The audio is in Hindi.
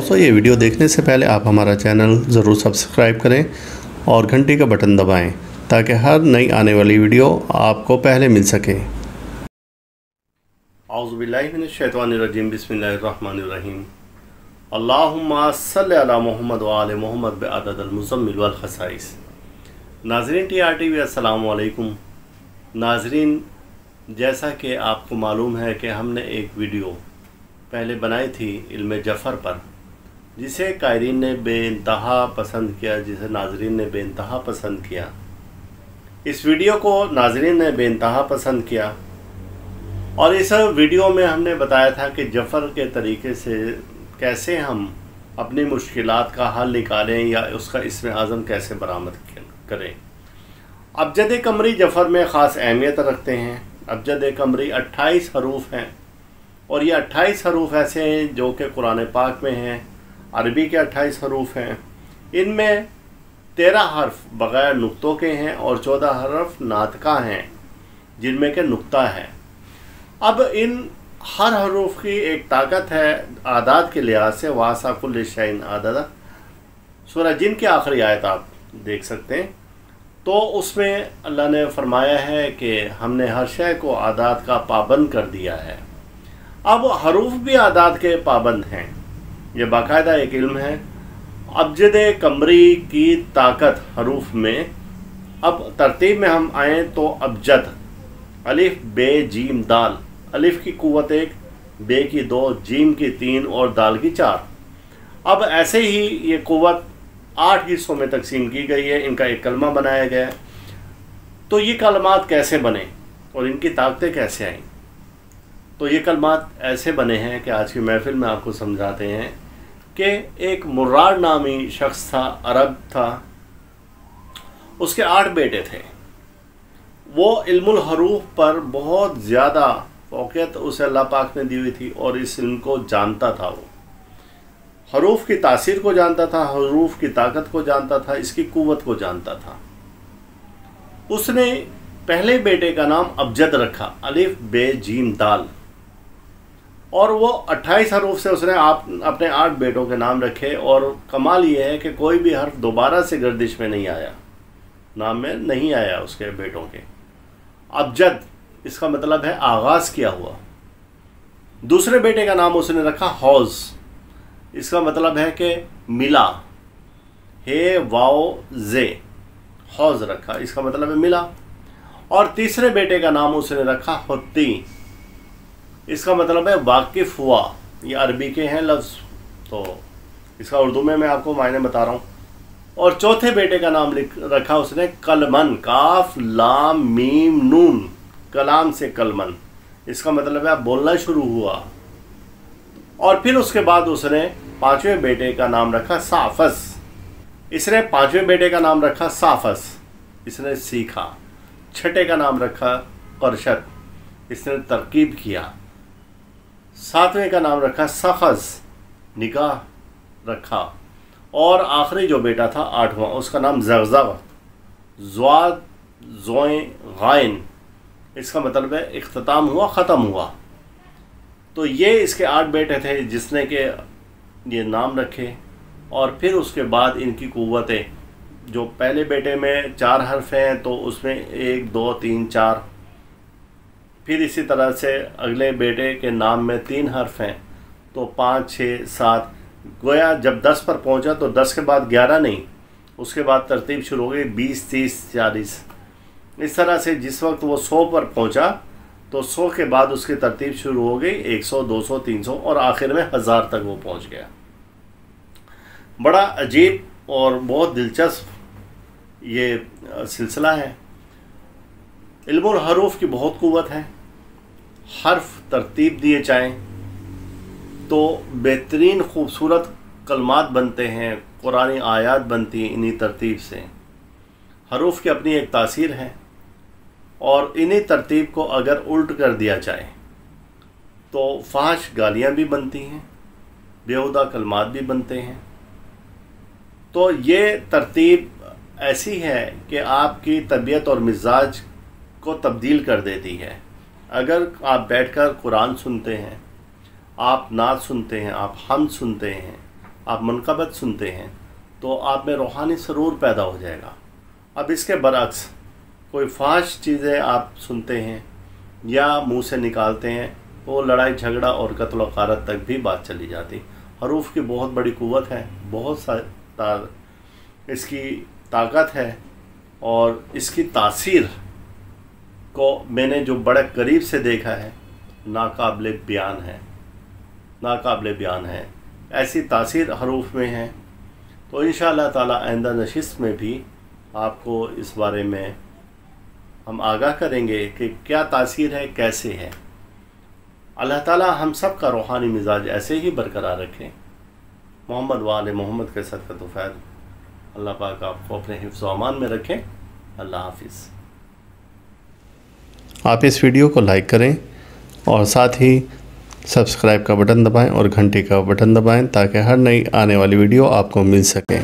दोस्तों, ये वीडियो देखने से पहले आप हमारा चैनल ज़रूर सब्सक्राइब करें और घंटी का बटन दबाएं ताकि हर नई आने वाली वीडियो आपको पहले मिल सके। औज़ुबिल्लाहि मिनश्शैतानिर्रजीम, बिस्मिल्लाहिर्रहमानिर्रहीम। अल्लाहुम्मा सल्लि अला मुहम्मद व आले मुहम्मद बिअददिल मुज़म्मिल वल खसाइस। नाज़रीन TRTV अस्सलामु अलैकुम। नाज़रीन, जैसा कि आपको मालूम है कि हमने एक वीडियो पहले बनाई थी इल्म जफ़र पर, जिसे कायरीन ने बेइंतहा पसंद किया, जिसे नाज़रीन ने बेइंतहा पसंद किया। इस वीडियो को नाज़रीन ने बेइंतहा पसंद किया और इस वीडियो में हमने बताया था कि जफ़र के तरीके से कैसे हम अपनी मुश्किलात का हल निकालें या उसका इसमें आज़म कैसे बरामद करें। अबजद कमरी जफ़र में ख़ास अहमियत रखते हैं। अबजद कमरी 28 हरूफ हैं और ये 28 हरूफ ऐसे हैं जो कि कुरान पाक में हैं। अरबी के 28 हरूफ हैं। इनमें 13 हर्फ बग़ैर नुक्तों के हैं और 14 हर्फ नातका हैं जिनमें के नुक्ता है। अब इन हर हरूफ की एक ताकत है आदाद के लिहाज से। वासा कुल्लि शैइन आददा, सूरह जिन की आखिरी आयत आप देख सकते हैं। तो उसमें अल्लाह ने फरमाया है कि हमने हर शय को आदाद का पाबंद कर दिया है। अब हरूफ भी आदाद के पाबंद हैं, ये बाकायदा एक इल्म है। अबजद कमरी की ताकत हरूफ में, अब तरतीब में हम आएँ तो अबजद, अलिफ बे जीम दाल। अलिफ की कुव्वत 1, बे की 2, जीम की 3 और दाल की 4। अब ऐसे ही ये कुव्वत 8 हिस्सों में तकसीम की गई है। इनका एक कलमा बनाया गया है। तो ये कलमात कैसे बने और इनकी ताकतें कैसे आईं? तो ये कलमात ऐसे बने हैं कि आज की महफिल में आपको समझाते हैं कि एक मुर्रार नामी शख्स था, अरब था। उसके 8 बेटे थे। वो इल्मुल हरूफ पर बहुत ज़्यादा फ़ौक़ियत उसे अल्लाह पाक ने दी हुई थी और इस इल्म को जानता था। वो हरूफ की तासीर को जानता था, हरूफ की ताकत को जानता था, इसकी कुव्वत को जानता था। उसने पहले बेटे का नाम अबजद रखा, अलिफ बे जीम दाल, और वो 28 हरूफ से उसने अपने 8 बेटों के नाम रखे। और कमाल ये है कि कोई भी हर्फ दोबारा से गर्दिश में नहीं आया, नाम में नहीं आया उसके बेटों के। अबजद इसका मतलब है आगाज़ किया हुआ। दूसरे बेटे का नाम उसने रखा हौज़, इसका मतलब है कि मिला, हे वाओ जे, हौज़ रखा, इसका मतलब है मिला। और तीसरे बेटे का नाम उसने रखा हुत्ती, इसका मतलब है वाकिफ़ हुआ। ये अरबी के हैं लफ्ज़, तो इसका उर्दू में मैं आपको मायने बता रहा हूँ। और चौथे बेटे का नाम रखा उसने कलमन, काफ लाम मीम नून, कलाम से कलमन, इसका मतलब है बोलना शुरू हुआ। और फिर उसके बाद उसने 5वें बेटे का नाम रखा साफस। इसने 5वें बेटे का नाम रखा साफस, इसने सीखा। 6ठे का नाम रखा करशत, इसने तरकीब किया। 7वें का नाम रखा सखज़, निगाह रखा। और आखिरी जो बेटा था 8वां, उसका नाम ज़ग़ज़ग़, ज़्वाद ज़ोए गाइन, इसका मतलब है इख्तिताम हुआ, ख़त्म हुआ। तो ये इसके 8 बेटे थे जिसने के ये नाम रखे। और फिर उसके बाद इनकी कुव्वतें, जो पहले बेटे में 4 हर्फ हैं तो उसमें 1 2 3 4, फिर इसी तरह से अगले बेटे के नाम में 3 हर्फ हैं तो 5 6 7, गोया जब 10 पर पहुंचा तो 10 के बाद 11 नहीं, उसके बाद तरतीब शुरू हो गई 20 30 40। इस तरह से जिस वक्त वो 100 पर पहुंचा तो 100 के बाद उसकी तरतीब शुरू हो गई 100 200 300 और आखिर में 1000 तक वो पहुंच गया। बड़ा अजीब और बहुत दिलचस्प ये सिलसिला है। इल्मुल हरूफ की बहुत क़ुव्वत है। हर्फ तरतीब दिए जाएँ तो बेहतरीन ख़ूबसूरत कलमात बनते हैं, कुरानी आयात बनती हैं इन्हीं तरतीब से। हरूफ की अपनी एक तासीर है और इन्हीं तरतीब को अगर उल्ट कर दिया जाए तो फ़ाहिश गालियाँ भी बनती हैं, बेहुदा कलमात भी बनते हैं। तो ये तरतीब ऐसी है कि आपकी तबीयत और मिजाज को तब्दील कर देती है। अगर आप बैठकर कुरान सुनते हैं, आप नात सुनते हैं, आप हम्द सुनते हैं, आप मनक़बत सुनते हैं तो आप में रूहानी सरूर पैदा हो जाएगा। अब इसके बरअक्स कोई फाश चीज़ें आप सुनते हैं या मुंह से निकालते हैं तो लड़ाई झगड़ा और कत्ल व गारत तक भी बात चली जाती। हरूफ की बहुत बड़ी क़ुव्वत है, बहुत इसकी ताकत है और इसकी तासीर को मैंने जो बड़े करीब से देखा है नाकाबिले बयान है। ऐसी तासीर हरूफ में है। तो इंशाअल्लाह ताला आइंदा नशिस्त में भी आपको इस बारे में हम आगाह करेंगे कि क्या तासीर है, कैसे है। अल्लाह ताला हम सब का रूहानी मिजाज ऐसे ही बरकरार रखें। मोहम्मद वाले मोहम्मद के सदक़त व फैज़ अल्लाह पाक आपको अपने हिफ्ज़ व अमान में रखें। अल्लाह हाफिज़। आप इस वीडियो को लाइक करें और साथ ही सब्सक्राइब का बटन दबाएं और घंटी का बटन दबाएं ताकि हर नई आने वाली वीडियो आपको मिल सके।